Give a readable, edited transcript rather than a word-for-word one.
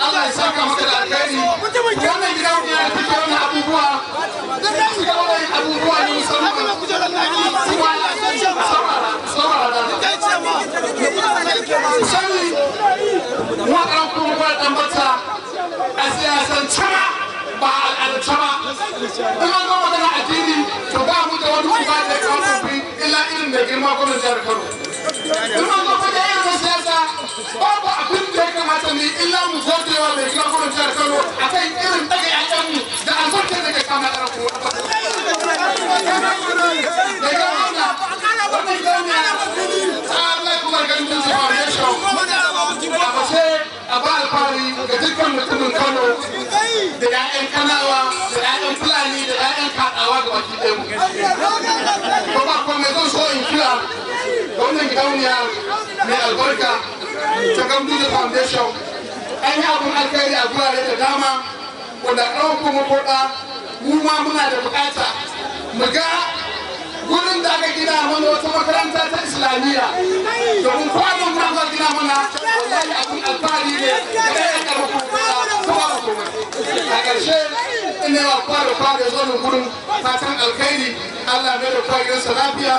Allah ya saka maka da alkhairi wannan gidan ne ya take wannan abubuwa cikin wannan abubuwa ne musamman kuma saurara sani waɗannan kuma ba ɗan bata a siyasan cama ba al'adance ba in an zo magana addini to ba mu da wani uba da ya kawo tafi illa irin da girma gwamnan jihar Kano in an zo fagen irin siyasa babu abin da ya kamata ne illa mu godewa mai girma gwamnan jihar Kano akan irin daga ƴaƴanmu da albarkar da ke kama ƙarfi wannan jami'a ta Allah kuma ganin su foundation a fashe a ba alfahari ga dukkan mutumin Kano da 'ya'yan Kanawa da 'ya'yan Fulani da 'ya'yan Kaɗawa ga baki ɗaya mu. Ko ba kuma zan so in kira ga wannan gidauniya mai albarka ta Gambuja Foundation an yi abin alkhairi a gurare da dama wanda ɗan kuma koɗa mu ma muna da buƙata mu ga wurin da aka gina mana wata makaranta ta Islamiyya domin kwanan ma aka gina mana wallahi abin alfahari ne da ɗaya ƙarfi kuma a ƙarshe ina wa fara zo gurin fatan alkhairi Allah mai da kwa gidansa lafiya